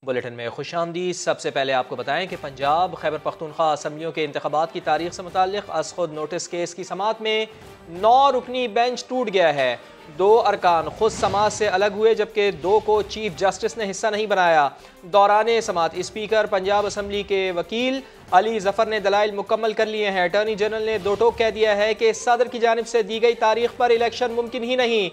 Bulletin में खुशामदीद। सबसे पहले आपको बताएं कि पंजाब खैबर पख्तूनख्वा असम्बलियों के इंतखाबात की तारीख से मुताल्लिक अज खुद नोटिस केस की समाअत में 9 रुकनी बेंच टूट गया है। 2 अरकान खुद समाअत से अलग हुए जबकि 2 को चीफ जस्टिस ने हिस्सा नहीं बनाया। दौरान समाअत स्पीकर पंजाब असम्बली के वकील अली जफर ने दलाइल मुकम्मल कर लिए हैं। अटॉर्नी जनरल ने दो टोक कह दिया है कि सदर की जानिब से दी गई तारीख पर इलेक्शन मुमकिन ही नहीं।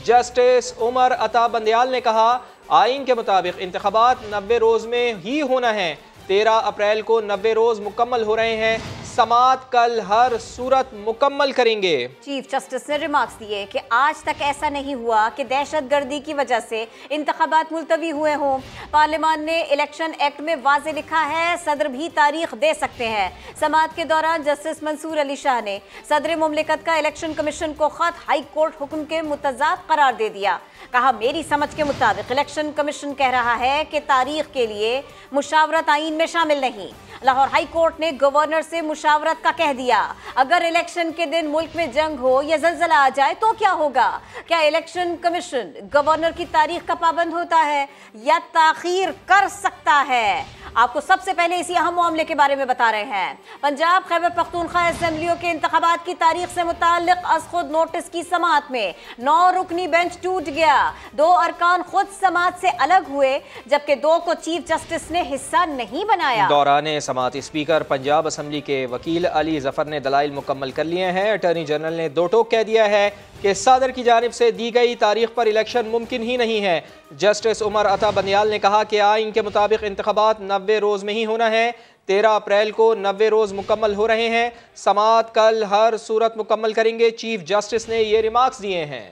जस्टिस उमर अता बंदयाल ने कहा आइन के मुताबिक इंतखाबात 90 रोज में ही होना है। 13 अप्रैल को 90 रोज मुकम्मल हो रहे हैं। समाअत कल हर सूरत मुकम्मल करेंगे। चीफ जस्टिस ने रिमार्क्स दिए कि आज तक ऐसा नहीं हुआ कि दहशतगर्दी की वजह से इंतखाबात मुलतवी हुए हों। पार्लियामान ने इलेक्शन एक्ट में वाज़े लिखा है सदर भी तारीख दे सकते हैं। समाअत के दौरान जस्टिस मंसूर अली शाह ने सदर मुमलिकत का इलेक्शन कमीशन को खत हाई कोर्ट हुक्म के मुतजाद करार दे दिया। कहा मेरी समझ के मुताबिक इलेक्शन कमीशन कह रहा है कि तारीख के लिए मुशावरत आइन में शामिल नहीं। लाहौर हाई कोर्ट ने गवर्नर से मुशावरत का कह दिया। अगर इलेक्शन के दिन मुल्क में जंग हो या ज़लज़ला आ जाए तो क्या होगा? क्या इलेक्शन कमीशन गवर्नर की तारीख का पाबंद होता है या ताखीर कर सकता है? आपको सबसे पहले इसी अहम मामले के बारे में बता रहे हैं। पंजाब खैबर पख्तूनख्वा असेंबलियों के इंतखाबात की तारीख से मुताल्लिक अज खुद नोटिस की समाअत में 9 रुकनी बेंच टूट गया। 2 अरकान खुद समाअत से अलग हुए जबकि 2 को चीफ जस्टिस ने हिस्सा नहीं बनाया। दौरान समाअत स्पीकर पंजाब असम्बली के वकील अली जफर ने दलाइल मुकम्मल कर लिए हैं। अटॉर्नी जनरल ने दो टोक कह दिया है कि सदर की जानिब से दी गई तारीख पर इलेक्शन मुमकिन ही नहीं है। जस्टिस उमर अता बंदयाल ने कहा कि आइन के मुताबिक इंतखाबात 90 रोज में ही होना है। 13 अप्रैल को 90 रोज मुकम्मल हो रहे हैं। समाअत कल हर सूरत मुकम्मल करेंगे। चीफ जस्टिस ने ये रिमार्क्स दिए हैं।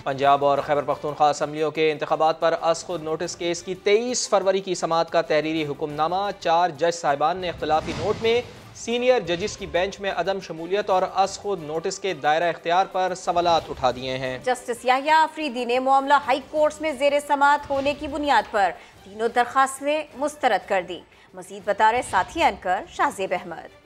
पंजाब और खैबर पख्तूनख्वा असम्बलियों के इंतखाबात पर अज खुद नोटिस केस की 23 फरवरी की समाअत का तहरीरी हुक्मनामा 4 जज साहिबान ने इख्तलाफी नोट में सीनियर जजिस की बेंच में अदम शमूलियत और अज खुद नोटिस के दायरा इख्तियार पर सवालात उठा दिए हैं। जस्टिस याहिया आफरीदी ने मामला हाई कोर्ट में जेर समाअत होने की बुनियाद पर तीनों दरखास्तें मुस्तरद कर दी। मजीद बता रहे साथी एंकर शाहजेब अहमद।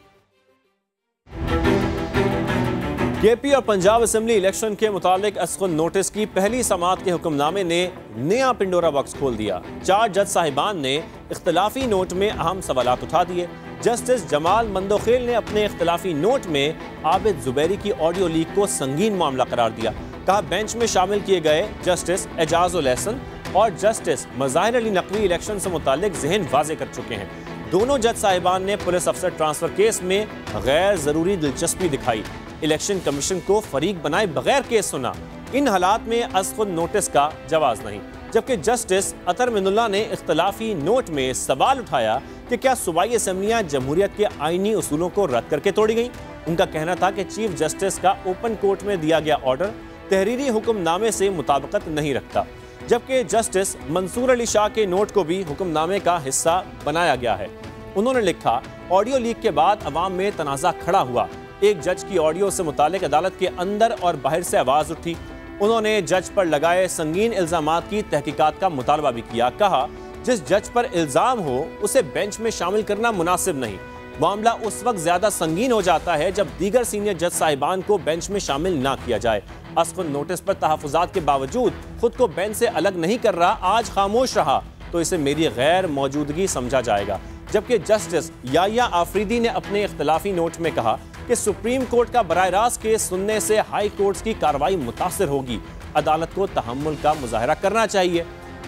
केपी और पंजाब असेंबली इलेक्शन के मुतालिक अज खुद नोटिस की पहली समाअत के हुक्मनामे ने नया पिंडोरा बॉक्स खोल दिया। 4 जज साहिबान ने इख्तलाफी नोट में अहम सवालात उठा दिए। जस्टिस जमाल मंदोखेल ने अपने इख्तलाफी नोट में आबिद जुबैरी की ऑडियो लीक को संगीन मामला करार दिया। कहा बेंच में शामिल किए गए जस्टिस एजाज उल एहसन और जस्टिस मज़ाहिर अली नकवी इलेक्शन से मुतालिक ज़हन वाज़े कर चुके हैं। दोनों जज साहिबान ने पुलिस अफसर ट्रांसफर केस में गैर जरूरी दिलचस्पी दिखाई। इलेक्शन कमीशन को फरीक बनाए बगैर केस सुना। इन हालात में अज खुद नोटिस का जवाज नहीं। जबकि जस्टिस अतर मिनुल्लाह ने इख्तलाफी नोट में सवाल उठाया कि क्या सूबाई असम्बलियाँ जमहूरियत के आईनी उसूलों को रद्द करके तोड़ी गई। उनका कहना था कि चीफ जस्टिस का ओपन कोर्ट में दिया गया ऑर्डर तहरीरी हुक्मनामे से मुताबिकत नहीं रखता। जबकि जस्टिस मंसूर अली शाह के नोट को भी हुक्मनामे का हिस्सा बनाया गया है। उन्होंने लिखा ऑडियो लीक के बाद अवाम में तनाज़ा खड़ा हुआ। एक जज की ऑडियो से मुतालिक अदालत के अंदर और बाहर से आवाज़ उठी। उन्होंने जज पर लगाए संगीन इल्ज़ामात की तहकीकात का मुतालबा भी किया। कहा जिस जज पर इल्ज़ाम हो उसे बेंच में शामिल करना मुनासिब नहीं। मामला उस वक्त ज़्यादा संगीन हो जाता है जब दीगर सीनियर जज साहिबान को बेंच में शामिल ना किया जाए। अज खुद नोटिस पर तहफ़्फ़ुज़ात के बावजूद खुद को बेंच से अलग नहीं कर रहा, आज खामोश रहा तो इसे मेरी गैर मौजूदगी समझा जाएगा। जबकि जस्टिस याहिया आफरीदी ने अपने इख्तलाफी नोट में कहा कि सुप्रीम कोर्ट का बराह रास्त केस सुनने से हाई कोर्ट की कार्रवाई मुतासिर होगी। अदालत को तहम्मुल का मुजाहरा करना चाहिए।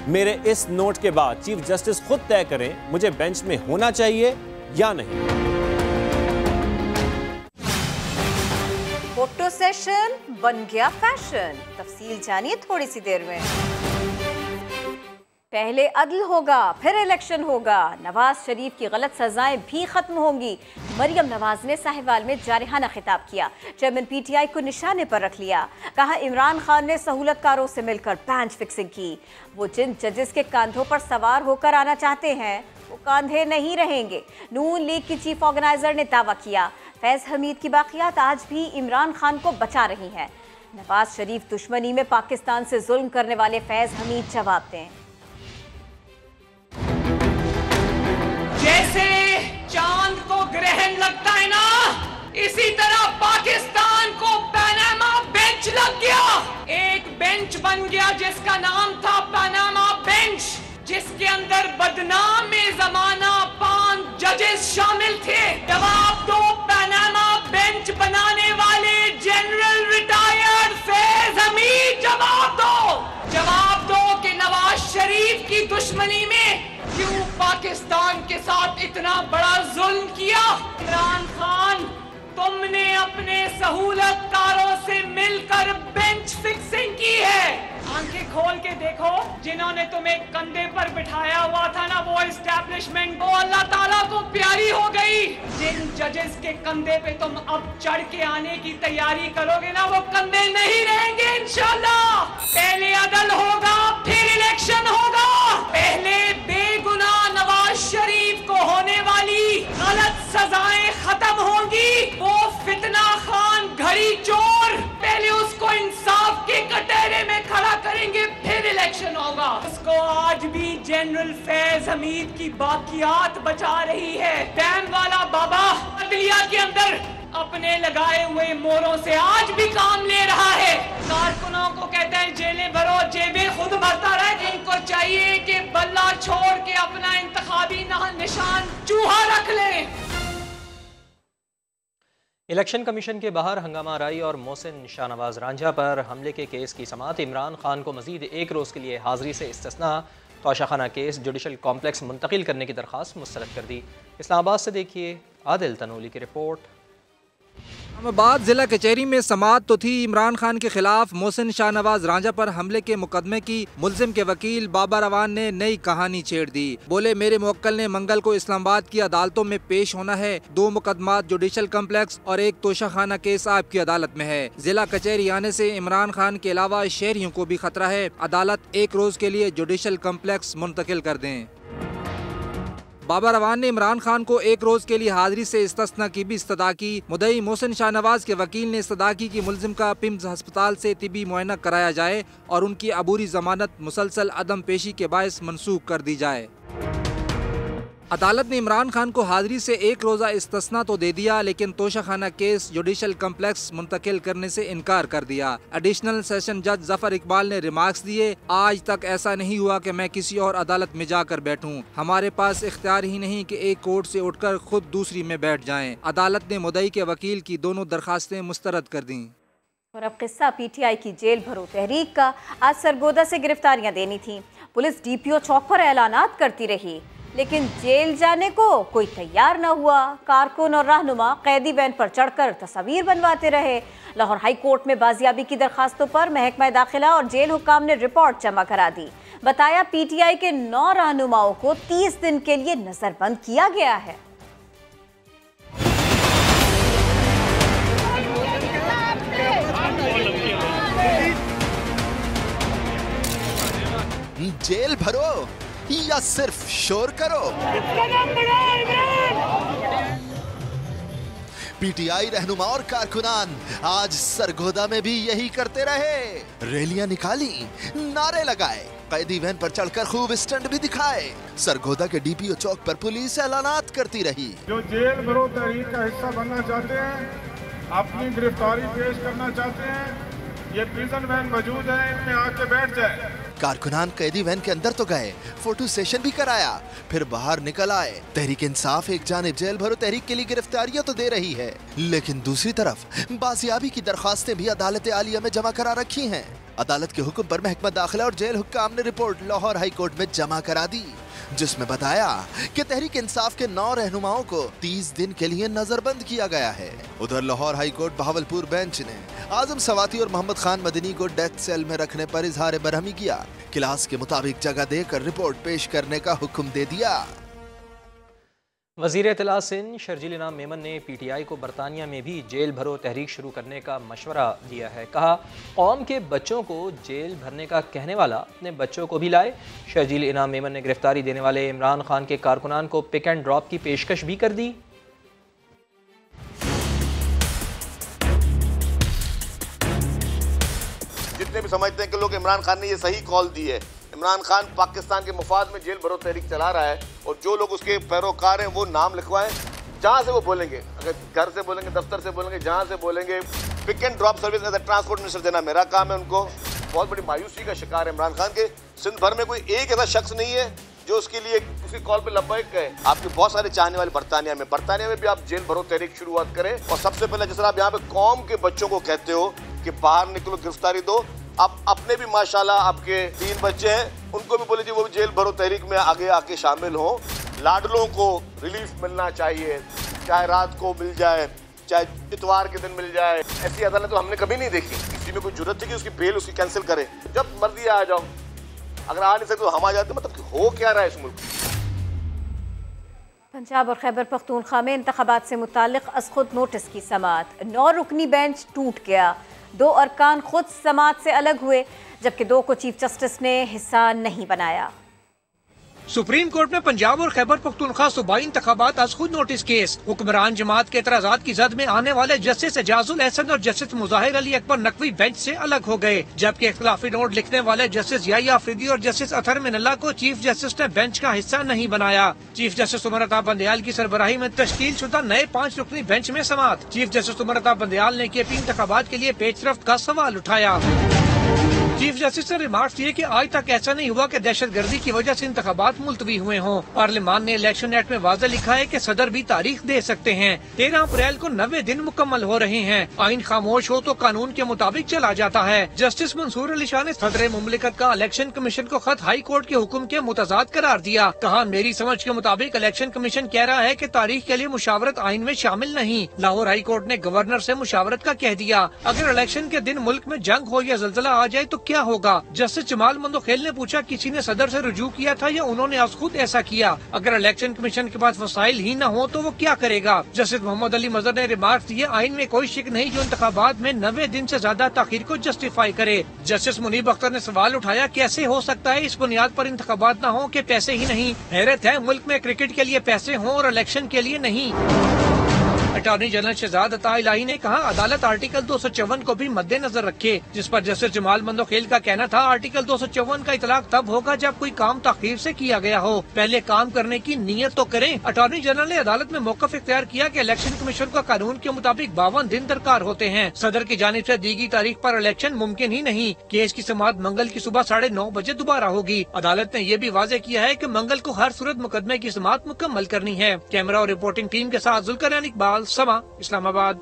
मेरे इस नोट के बाद चीफ जस्टिस खुद तय करें मुझे बेंच में होना चाहिए या नहीं। फोटो सेशन बन गया फैशन। तफसील जानिए थोड़ी सी देर में। पहले अदल होगा फिर इलेक्शन होगा। नवाज शरीफ की गलत सजाएं भी खत्म होंगी। मरियम नवाज ने साहिवाल में जारहाना खिताब किया। चेयरमैन पीटीआई को निशाने पर रख लिया। कहा इमरान खान ने सहूलतकारों से मिलकर बेंच फिक्सिंग की। वो जिन जजेस के कांधों पर सवार होकर आना चाहते हैं वो कांधे नहीं रहेंगे। नून लीग की चीफ ऑर्गेनाइजर ने दावा किया फैज हमीद की बाकियात आज भी इमरान खान को बचा रही हैं। नवाज शरीफ दुश्मनी में पाकिस्तान से जुल्म करने वाले फैज हमीद जवाब दें। जैसे चांद को ग्रहण लगता है ना, इसी तरह पाकिस्तान को पनामा बेंच बेंच लग गया। एक बेंच बन गया जिसका नाम था पनामा बेंच, जिसके अंदर बदनाम जमाना 5 जजेस शामिल थे। जवाब दो पनामा बेंच बनाने वाले जनरल रिटायर्ड फैज हमीद, जवाब दो कि नवाज शरीफ की दुश्मनी में क्यों पाकिस्तान के साथ इतना बड़ा जुल्म किया। इमरान खान, तुमने अपने सहूलतकारों से मिलकर बेंच फिक्सिंग की है। आंखें खोल के देखो, जिन्होंने तुम्हें कंधे पर बिठाया हुआ था ना, वो एस्टैब्लिशमेंट वो अल्लाह ताला को प्यारी हो गई। जिन जजेस के कंधे पे तुम अब चढ़ के आने की तैयारी करोगे ना, वो कंधे नहीं रहेंगे इंशाल्लाह। पहले अदल होगा, फिर इलेक्शन होगा। पहले बेगुनाह नवाज शरीफ को होने वाली गलत सजाएं खत्म होंगी। वो फितना खान घड़ी चोर, पहले उसको इंसाफ के कटहरे में खड़ा करेंगे, फिर इलेक्शन होगा। उसको आज भी जनरल फैज हमीद की बाकियात बचा रही है। डैम वाला बाबा अदलिया के अंदर अपने लगाए हुए मोरों से आज भी काम ले रहा है। कारकुनों को कहते हैं जेलें भरो, जेबें खुद भरता रहे। इनको चाहिए कि बल्ला छोड़ के अपना इंतखाबी निशान चूहा रख ले। इलेक्शन कमीशन के बाहर हंगामा राई और मोहसिन शाहनवाज रांझा पर हमले के केस की समाअत इमरान खान को मजीद 1 रोज़ के लिए हाजिरी से इस्तिस्ना। तोशाखाना केस जुडिशल कॉम्प्लेक्स मुंतकिल करने की दरख्वास्त मुस्तरद कर दी। इस्लामाबाद से देखिए आदिल तनोली की रिपोर्ट। इस्लामाबाद जिला कचहरी में समाअत तो थी इमरान खान के खिलाफ मोहसिन शाहनवाज रांझा पर हमले के मुकदमे की। मुलजिम के वकील बाबा रवान ने नई कहानी छेड़ दी। बोले, मेरे मुवक्किल ने मंगल को इस्लामाबाद की अदालतों में पेश होना है। 2 मुकदमात जुडिशल कम्प्लेक्स और 1 तोशाखाना केस आपकी अदालत में है। जिला कचहरी आने से इमरान खान के अलावा शहरियों को भी खतरा है। अदालत 1 रोज के लिए जुडिशल कम्प्लेक्स मुंतकिल कर दें। बाबा रवान ने इमरान खान को 1 रोज के लिए हाजिरी से इस्तिस्ना की भी इस्तदा की। मुद्दई मोहसिन शाहनवाज के वकील ने इस्तदा की कि मुलजिम का पिम्स अस्पताल से तिबी मुआयना कराया जाए और उनकी अबूरी जमानत मुसलसल अदम पेशी के बायस मनसूख कर दी जाए। अदालत ने इमरान खान को हाजिरी से 1 रोज़ा इस्तिस्ना तो दे दिया, लेकिन तोशाखाना केस जुडिशल कम्प्लेक्स मुंतकिल करने से इनकार कर दिया। एडिशनल सेशन जज जफर इकबाल ने रिमार्क्स दिए, आज तक ऐसा नहीं हुआ कि मैं किसी और अदालत में जाकर बैठूं। हमारे पास इख्तियार ही नहीं कि एक कोर्ट से उठकर खुद दूसरी में बैठ जाएं। अदालत ने मुद्दई के वकील की दोनों दरखास्तें मुस्तरद कर दी। और अब किस्सा PTI की जेल भरो तहरीक का। आज सरगोदा से गिरफ्तारियां देनी थी। पुलिस DPO चौक पर ऐलानात करती रही, लेकिन जेल जाने को कोई तैयार न हुआ। कारकुन और रहनुमा कैदी वैन पर चढ़कर तस्वीर बनवाते रहे। लाहौर हाई कोर्ट में बाजियाबी की दरखास्तों पर महकमा दाखिला और जेल हुक्काम ने रिपोर्ट जमा करा दी। बताया PTI के 9 रहनुमाओं को 30 दिन के लिए नजरबंद किया गया है। जेल भरो या सिर्फ शोर करो। PTI रहनुमा और कारकुनान आज सरगोदा में भी यही करते रहे। रैलियां निकाली, नारे लगाए, कैदी वैन पर चढ़कर खूब स्टंट भी दिखाए। सरगोदा के DPO चौक पर पुलिस ऐलानात करती रही। जो जेल भरो तहरीक का हिस्सा बनना चाहते हैं, अपनी गिरफ्तारी पेश करना चाहते हैं, ये प्रिजन वैन मौजूद है, इनमें आके बैठ जाए। कारकुनान कैदी वैन के अंदर तो गए, फोटो सेशन भी कराया, फिर बाहर निकल आए। तहरीक इंसाफ एक जानिब जेल भरो तहरीक के लिए गिरफ्तारियां तो दे रही है, लेकिन दूसरी तरफ बाजियाबी की दरखास्तें भी अदालत आलिया में जमा करा रखी हैं। अदालत के हुक्म पर महकमा दाखिला और जेल हुक्काम ने रिपोर्ट लाहौर हाई कोर्ट में जमा करा दी, जिसमें बताया कि तहरीक इंसाफ के 9 रहनुमाओं को 30 दिन के लिए नजरबंद किया गया है। उधर Lahore high court Bahawalpur bench ने आजम सवाती और मोहम्मद खान मदनी को डेथ सेल में रखने पर इजहार बरहमी किया। क्लास के मुताबिक जगह देकर रिपोर्ट पेश करने का हुक्म दे दिया। वज़ीर इत्तला सिंध शर्जील इनाम मेमन ने PTI को बरतानिया में भी जेल भरो तहरीक शुरू करने का मशवरा दिया है। कहा, कौम के बच्चों को जेल भरने का कहने वाला अपने बच्चों को भी लाए। शर्जील इनाम मेमन ने गिरफ्तारी देने वाले इमरान खान के कारकुनान को पिक एंड ड्रॉप की पेशकश भी कर दी। जितने भी समझते हैं कि लोग इमरान खान ने ये सही कॉल दी है, इमरान खान पाकिस्तान के मुफाद में जेल भरो तहरीक चला रहा है, और जो लोग उसके पैरोकार हैं वो नाम लिखवाएं, जहाँ से वो बोलेंगे, अगर घर से बोलेंगे, दफ्तर से बोलेंगे, जहाँ से बोलेंगे, pick and drop service as a transport minister देना मेरा काम है उनको। बहुत बड़ी मायूसी का शिकार है इमरान खान के। सिंध भर में कोई एक ऐसा शख्स नहीं है जो उसके लिए उसकी कॉल पे लब्बैक कहे। आपके बहुत सारे चाहने वाले बरतानिया में भी आप जेल भरो तहरीक शुरुआत करें। और सबसे पहले जिस तरह आप यहाँ पे कौम के बच्चों को कहते हो कि बाहर निकलो, गिरफ्तारी दो, आप अपने भी माशाल्लाह आपके 3 बच्चे हैं, उनको भी बोले जी वो भी जेल भरो तहरीक में आगे आके शामिल हो। लाडलों को रिलीफ मिलना चाहिए, चाहे रात को मिल जाए, चाहे इतवार के दिन मिल जाए। ऐसी अदालत तो हमने कभी नहीं देखी। किसी में कोई जरूरत थी कि उसकी बेल उसकी कैंसिल करे, जब मर्जी आ जाओ। अगर आ नहीं सकते तो हम आ जाते। मतलब हो क्या रहा है इस मुल्क में। पंजाब और खैबर पख्तूनख्वा में इंतखाबात से मुताल्लिक अज़ खुद नोटिस की समाअत। 9 रुकनी बेंच टूट गया। 2 अरकान खुद समाअत से अलग हुए, जबकि 2 को चीफ जस्टिस ने हिस्सा नहीं बनाया। सुप्रीम कोर्ट में पंजाब और खैबर पख्तूनख्वा सूबाई इंतखाबात अज़ खुद नोटिस केस। हुक्मरान जमात के एतराज़ात की जद में आने वाले जस्टिस एजाजुल एहसन और जस्टिस मुज़ाहिर अली अकबर नकवी बेंच से अलग हो गए, जबकि इख्तिलाफी नोट लिखने वाले जस्टिस याहिया अफरीदी और जस्टिस अतहर मिनल्ला को चीफ जस्टिस ने बेंच का हिस्सा नहीं बनाया। चीफ जस्टिस उमर अता बंदयाल की सरबराही में तश्कील शुदा नए 5 रुकनी बेंच में समाअत। चीफ जस्टिस उमर अता बंदयाल ने केपी इंतखाबात के लिए पेशरफ्त का सवाल उठाया। चीफ जस्टिस ने रिमार्क्स दिए कि आज तक ऐसा नहीं हुआ कि दहशतगर्दी की वजह से इंतखाबात मुलतवी हुए हों। पार्लियामान ने इलेक्शन एक्ट में वाज़ेह लिखा है कि सदर भी तारीख दे सकते हैं। 13 अप्रैल को 90 दिन मुकम्मल हो रहे हैं। आइन खामोश हो तो कानून के मुताबिक चला जाता है। जस्टिस मंसूर अली शाह ने सदर मुमलिकत का इलेक्शन कमीशन को खत हाई कोर्ट के हुक्म के मुतजाद करार दिया। कहा, मेरी समझ के मुताबिक इलेक्शन कमीशन कह रहा है कि तारीख के लिए मुशावरत आइन में शामिल नहीं। लाहौर हाई कोर्ट ने गवर्नर से मुशावरत का कह दिया। अगर इलेक्शन के दिन मुल्क में जंग हो या जल्जला आ जाए तो क्या होगा। जस्टिस जमाल मंदोखेल ने पूछा, किसी ने सदर से रुजू किया था या उन्होंने आज खुद ऐसा किया। अगर इलेक्शन कमीशन के पास वसाइल ही न हो तो वो क्या करेगा। जस्टिस मोहम्मद अली मजहर ने रिमार्क्स दिए, आइन में कोई शिक नहीं जो इंतखाबात में 90 दिन से ज्यादा ताखीर को जस्टिफाई करे। जस्टिस मुनीब अख्तर ने सवाल उठाया, कैसे हो सकता है इस बुनियाद पर इंतखाबात न हो कि पैसे ही नहीं। हैरत है, मुल्क में क्रिकेट के लिए पैसे हों और इलेक्शन के लिए नहीं। अटॉर्नी जनरल शहजाद अता इलाही ने कहा, अदालत आर्टिकल 254 को भी मद्देनजर रखे, जिस पर जस्टिस जमाल मंदोखेल का कहना था आर्टिकल 254 का इतलाक तब होगा जब कोई काम ताखीर से किया गया हो। पहले काम करने की नीयत तो करें। अटॉर्नी जनरल ने अदालत में मौकफ इख्तियार किया कि इलेक्शन कमीशन का कानून के मुताबिक 52 दिन दरकार होते हैं। सदर की जानिब से दी गई तारीख पर इलेक्शन मुमकिन ही नहीं। केस की समाअत मंगल की सुबह 9:30 बजे दोबारा होगी। अदालत ने ये भी वाज़ेह किया है कि मंगल को हर सूरत मुकदमे की समाअत मुकम्मल करनी है। कैमरा और रिपोर्टिंग टीम के साथ जुल्करनान इकबाल, समा, इस्लामाबाद।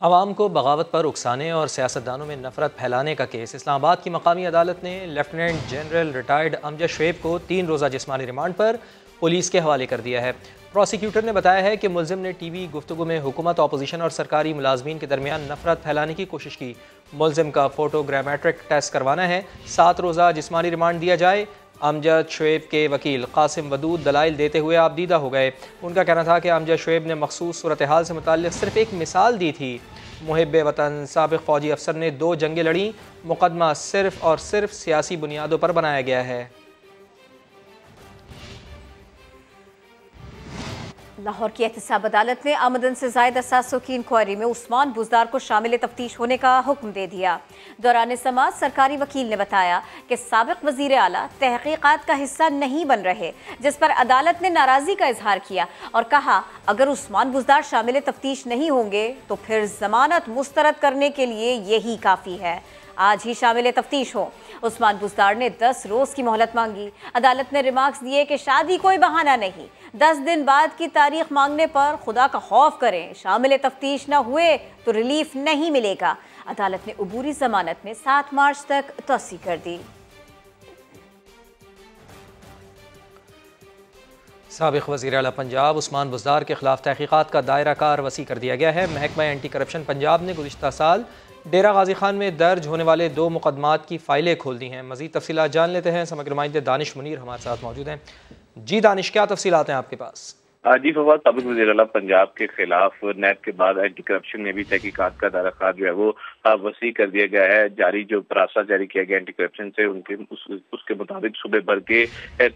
अवाम को बगावत पर उकसाने और सियासतदानों में नफरत फैलाने का केस इस्लामाबाद की मकामी अदालत ने lieutenant general retired Amjad Shoaib को 3 रोज़ा जिस्मानी रिमांड पर पुलिस के हवाले कर दिया है। प्रोसिक्यूटर ने बताया है कि मुल्जिम ने टीवी गुफ्तगू में हुकूमत, अपोजिशन और सरकारी मुलाजमीन के दरमियान नफरत फैलाने की कोशिश की। मुल्जिम का फोटोग्रामेट्रिक टेस्ट करवाना है। 7 रोज़ा जिस्मानी रिमांड दिया जाए। अमजद शुएब के वकील कासिम वदूद दलाइल देते हुए आपदीदा हो गए। उनका कहना था कि अमजद शुएब ने मखसूस सूरत हाल से मुताल्लिक़ सिर्फ एक मिसाल दी थी। मुहिब वतन साबिक़ फ़ौजी अफसर ने 2 जंगें लड़ी। मुकदमा सिर्फ और सिर्फ सियासी बुनियादों पर बनाया गया है। लाहौर की एहतसाब अदालत ने आमदन से ज़ायद असासों की इंक्वायरी में उस्मान बुज़दार को शामिल तफ्तीश होने का हुक्म दे दिया। दौरान समाअत सरकारी वकील ने बताया कि साबिक़ वज़ीर आला तहक़ीक़ात का हिस्सा नहीं बन रहे, जिस पर अदालत ने नाराज़गी का इजहार किया और कहा, अगर उस्मान बुज़दार शामिल तफ्तीश नहीं होंगे तो फिर जमानत मुस्तरद करने के लिए यही काफ़ी है। आज ही शामिल तफ्तीश हो। उस्मान बुज़दार ने 10 रोज़ की मोहलत मांगी। अदालत ने रिमार्क्स दिए कि शादी कोई बहाना नहीं। 10 दिन बाद की तारीख मांगने पर खुदा का खौफ करें। शामिल तफ्तीश न हुए तो रिलीफ नहीं मिलेगा। अदालत ने अबूरी जमानत में 7 मार्च तक तोसी कर दी। साबिक़ वज़ीर आला पंजाब उस्मान बुज़दार के खिलाफ तहक़ीक़ात का दायरा कार वसी कर दिया गया है। महकमा एंटी करप्शन पंजाब ने गुज़िश्ता साल डेरा गाजी खान में दर्ज होने वाले 2 मुकदमात की फ़ाइलें खोल दी हैं। मज़ीद तफ़सीलात जान लेते हैं। समग्र नुमाइंदे दानिश मुनीर हमारे साथ मौजूद हैं। जी दानिश, क्या तफ़सीलात हैं आपके पास? जी फवाद, साबिक़ वज़ीर आला पंजाब के खिलाफ नैब के बाद एंटी करप्शन ने भी तहकीकात का दायरा कार जो है वो वसी कर दिया गया है। जारी जो परासा जारी किया गया एंटी करप्शन से उसके मुताबिक सूबे भर के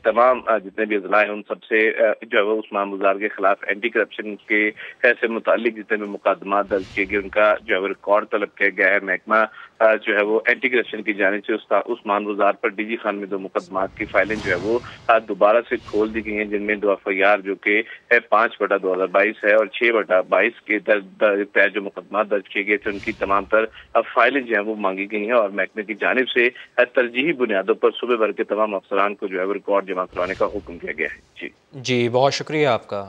तमाम जितने भी अजला हैं उन सबसे जो है उस्मान बुज़दार के खिलाफ एंटी करप्शन के से मुतालिक जितने भी मुकदमा दर्ज किए गए उनका जो है रिकॉर्ड तलब किया गया है। महकमा जो है वो एंटी करप्शन की जानिब से उस्मान बुज़दार पर डीजी खान में 2 मुकदमात की फाइलें जो है वो दोबारा से खोल दी गई हैं, जिनमें 2 FIR जो कि 5/2022 है और 6/22 के तहत जो मुकदमा दर्ज किए गए थे उनकी तमाम तर फाइलें जो है वो मांगी गई हैं और महकमे की जानिब से तरजीही बुनियादों पर सूबे भर के तमाम अफसरान को जो है वो रिकॉर्ड जमा करवाने का हुक्म किया गया है। जी बहुत शुक्रिया आपका।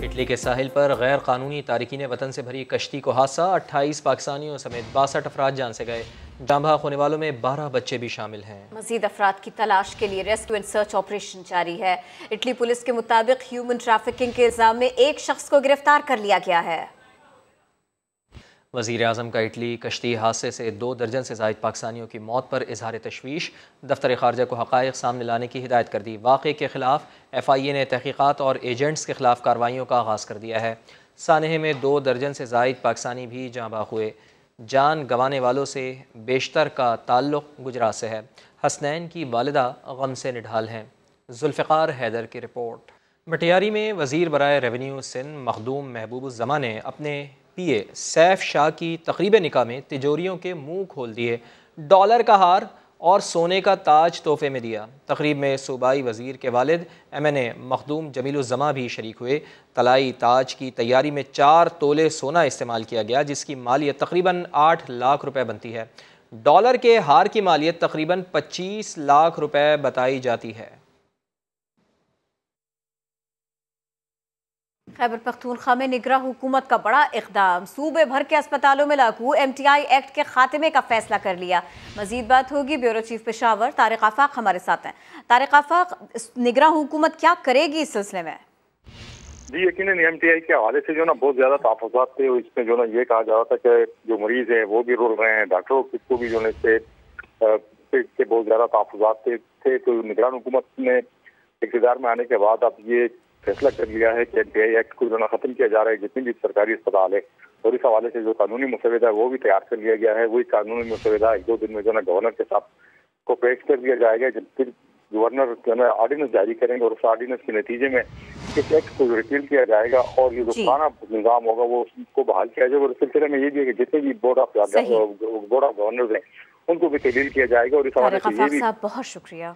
इटली के साहिल पर गैर कानूनी तारिकीन वतन से भरी कश्ती को हादसा, 28 पाकिस्तानियों समेत 62 अफराद जान से गए। जान बहक होने वालों में 12 बच्चे भी शामिल हैं। मजीद अफराद की तलाश के लिए रेस्क्यू एंड सर्च ऑपरेशन जारी है। इटली पुलिस के मुताबिक ह्यूमन ट्रैफिकिंग के इल्जाम में एक शख्स को गिरफ्तार कर लिया गया है। वज़ीर आज़म का इटली कश्ती हादसे से 2 दर्जन से ज़ायद पाकिस्तानियों की मौत पर इजहार तशवीश, दफ्तर ख़ारजा को हक़ाइक़ सामने लाने की हिदायत कर दी। वाक़े के ख़िलाफ़ FIA ने तहक़ीक़ात और एजेंट्स के ख़िलाफ़ कार्रवाइयों का आगाज़ कर दिया है। सानहे में 2 दर्जन से ज़ायद पाकिस्तानी भी जाँ बाख हुए। जान गंवाने वालों से बेशतर का ताल्लुक़ गुजरात से है। हसनैन की वालिदा गम से निढाल हैं। जुल्फ़िकार हैदर की रिपोर्ट। भटियारी में वज़ीर बराए रेवेन्यू सिंध मखदूम महबूबुज़्ज़मा ने अपने PA सैफ शाह की तक़रीब निकाह में तिजोरियों के मुंह खोल दिए, डॉलर का हार और सोने का ताज तोहफे में दिया। तक़रीब में सूबाई वज़ीर के वालिद MNA मखदूम जमीलुज़्ज़मा भी शरीक हुए। तलाई ताज की तैयारी में 4 तोले सोना इस्तेमाल किया गया, जिसकी मालियत तकरीबन 8 लाख रुपए बनती है। डॉलर के हार की मालियत तकरीबन 25 लाख रुपए बताई जाती है। खैबर पख्तूनख्वा में निगरां हुकूमत का बड़ा इक़दाम, सूबे भर के अस्पतालों में लागू MTI एक्ट के खात्मे का फैसला कर लिया। मजीद बात होगी, ब्यूरो चीफ पेशावर तारिक आफाक हमारे साथ हैं। तारिक आफाक, निगरां हुकूमत क्या करेगी इस सिलसिले में? जी यकीनन MTI के हवाले से जो ना बहुत ज्यादा तहफ़्फ़ुज़ात थे, इसमें जो ना ये कहा जा रहा था कि जो मरीज हैं वो भी रुल रहे हैं, डॉक्टरों को भी जो ना इससे बहुत ज्यादा तहफ़्फ़ुज़ात थे। तो निगरान हुकूमत ने इक़्तिदार में आने के बाद अब ये फैसला कर लिया है कि MTI एक्ट को जो ना खत्म किया जा रहा है जितनी भी सरकारी अस्पताल है, और इस हवाले से जो कानूनी मुसविदा है वो भी तैयार कर लिया गया है। वही कानूनी मुसविदा 1-2 दिन में जो ना गवर्नर के साथ को पेश कर दिया जाएगा, जब फिर गवर्नर जो है ऑर्डिनेंस जारी करेंगे और उस ऑर्डिनेंस के नतीजे में इस एक्ट को रिपील किया जाएगा और ये जो पुराना निज़ाम होगा वो उसको बहाल किया जाएगा। और इस सिलसिले में ये भी है कि जितने भी बोर्ड ऑफ गवर्नर्स हैं उनको भी तब्दील किया जाएगा। और इस हवाले से ये भी बहुत शुक्रिया।